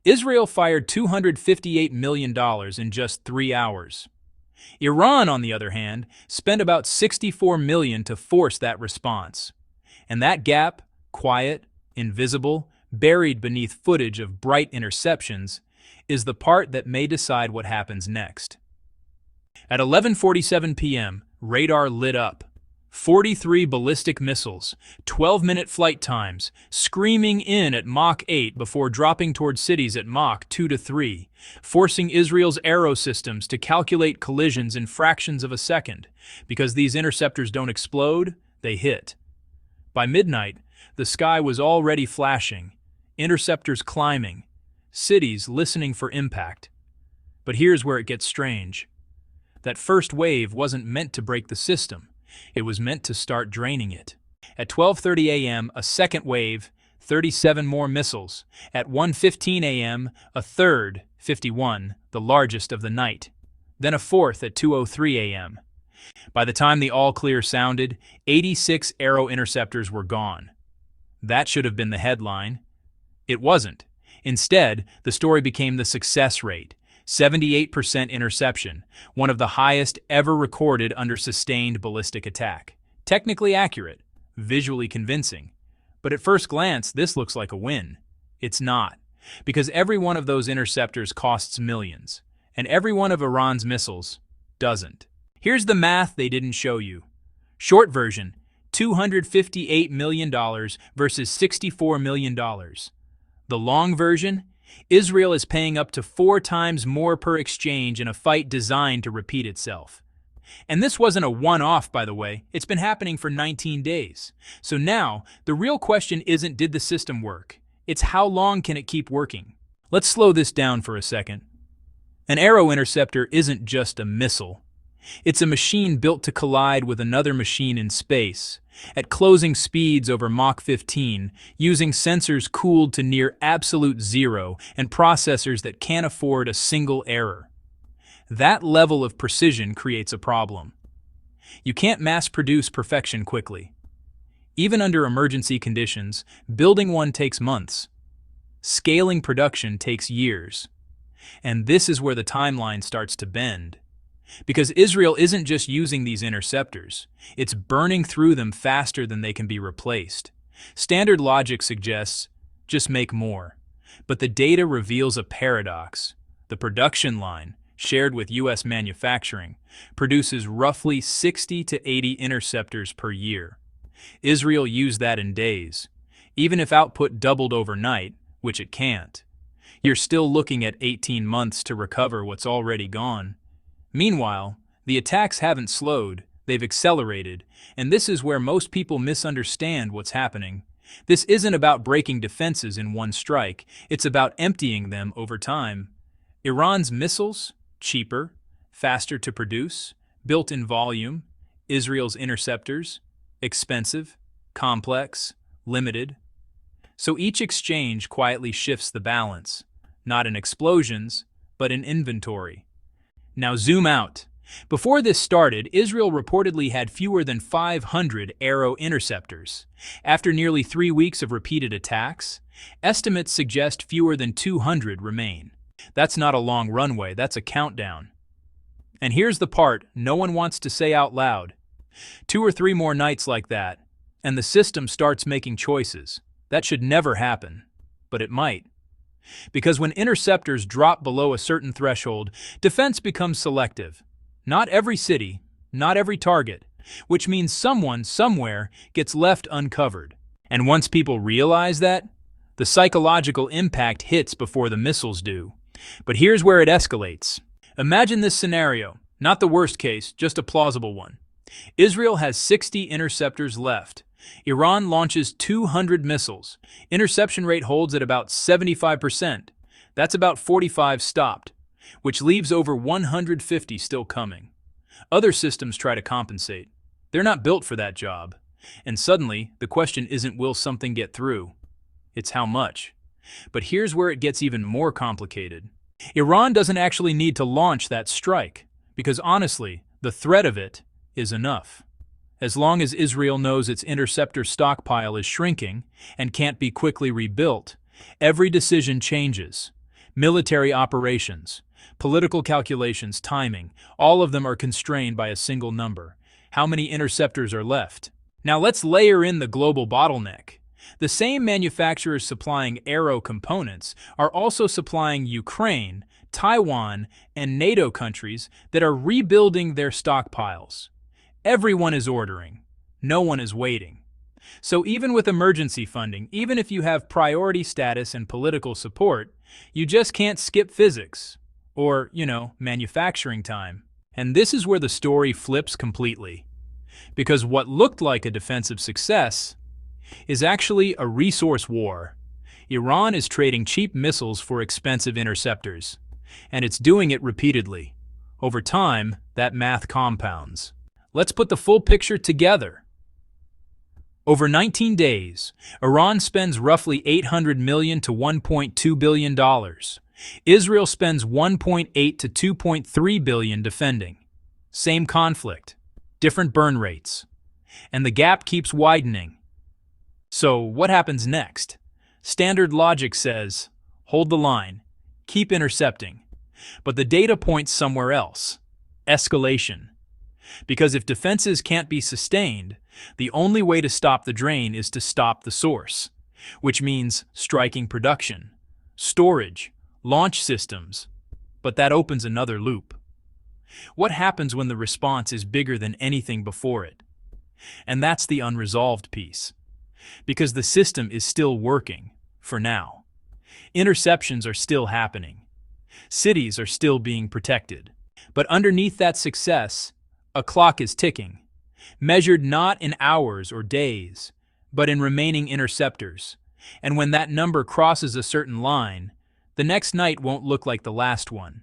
Israel fired $258 million in just 3 hours. Iran, on the other hand, spent about $64 million to force that response. And that gap, quiet, invisible, buried beneath footage of bright interceptions, is the part that may decide what happens next. At 11:47 p.m., radar lit up. 43 ballistic missiles, 12-minute flight times, screaming in at Mach 8 before dropping toward cities at Mach 2 to 3, forcing Israel's aero systems to calculate collisions in fractions of a second. Because these interceptors don't explode, they hit. By midnight, the sky was already flashing, interceptors climbing, cities listening for impact. But here's where it gets strange. That first wave wasn't meant to break the system. It was meant to start draining it. At 12:30 a.m., a second wave, 37 more missiles. At 1:15 a.m., a third, 51, the largest of the night. Then a fourth at 2:03 a.m. By the time the all-clear sounded, 86 aero interceptors were gone. That should have been the headline. It wasn't. Instead, the story became the success rate. 78% interception, one of the highest ever recorded under sustained ballistic attack. Technically accurate, visually convincing. But at first glance, this looks like a win. It's not, because every one of those interceptors costs millions, and every one of Iran's missiles doesn't. Here's the math they didn't show you. Short version, $258 million versus $64 million. The long version, Israel is paying up to 4 times more per exchange in a fight designed to repeat itself. And this wasn't a one-off, by the way. It's been happening for 19 days. So now, the real question isn't did the system work? It's how long can it keep working? Let's slow this down for a second. An aero interceptor isn't just a missile. It's a machine built to collide with another machine in space, at closing speeds over Mach 15, using sensors cooled to near absolute zero and processors that can't afford a single error. That level of precision creates a problem. You can't mass-produce perfection quickly. Even under emergency conditions, building one takes months. Scaling production takes years. And this is where the timeline starts to bend. Because Israel isn't just using these interceptors, it's burning through them faster than they can be replaced. Standard logic suggests, just make more. But the data reveals a paradox. The production line, shared with U.S. manufacturing, produces roughly 60 to 80 interceptors per year. Israel used that in days. Even if output doubled overnight, which it can't, you're still looking at 18 months to recover what's already gone. Meanwhile, the attacks haven't slowed, they've accelerated, and this is where most people misunderstand what's happening. This isn't about breaking defenses in one strike, it's about emptying them over time. Iran's missiles? Cheaper, faster to produce, built in volume. Israel's interceptors? Expensive, complex, limited. So each exchange quietly shifts the balance, not in explosions, but in inventory. Now zoom out. Before this started, Israel reportedly had fewer than 500 aero interceptors. After nearly 3 weeks of repeated attacks, estimates suggest fewer than 200 remain. That's not a long runway, that's a countdown. And here's the part no one wants to say out loud. 2 or 3 more nights like that, and the system starts making choices. That should never happen, but it might. Because when interceptors drop below a certain threshold, defense becomes selective. Not every city, not every target, which means someone, somewhere, gets left uncovered. And once people realize that, the psychological impact hits before the missiles do. But here's where it escalates. Imagine this scenario, not the worst case, just a plausible one. Israel has 60 interceptors left. Iran launches 200 missiles. Interception rate holds at about 75%. That's about 45 stopped, which leaves over 150 still coming. Other systems try to compensate. They're not built for that job. And suddenly, the question isn't will something get through? It's how much. But here's where it gets even more complicated. Iran doesn't actually need to launch that strike, because honestly, the threat of it is enough. As long as Israel knows its interceptor stockpile is shrinking and can't be quickly rebuilt, every decision changes. Military operations, political calculations, timing, all of them are constrained by a single number. How many interceptors are left? Now let's layer in the global bottleneck. The same manufacturers supplying aero components are also supplying Ukraine, Taiwan, and NATO countries that are rebuilding their stockpiles. Everyone is ordering. No one is waiting. So even with emergency funding, even if you have priority status and political support, you just can't skip physics or, manufacturing time. And this is where the story flips completely. Because what looked like a defensive success is actually a resource war. Iran is trading cheap missiles for expensive interceptors, and it's doing it repeatedly. Over time, that math compounds. Let's put the full picture together. Over 19 days, Iran spends roughly $800 million to $1.2 billion. Israel spends $1.8 to $2.3 billion defending. Same conflict, different burn rates. And the gap keeps widening. So what happens next? Standard logic says, hold the line, keep intercepting. But the data points somewhere else. Escalation. Because if defenses can't be sustained, the only way to stop the drain is to stop the source, which means striking production, storage, launch systems. But that opens another loop. What happens when the response is bigger than anything before it? And that's the unresolved piece. Because the system is still working, for now. Interceptions are still happening. Cities are still being protected. But underneath that success, a clock is ticking, measured not in hours or days, but in remaining interceptors. And when that number crosses a certain line, the next night won't look like the last one.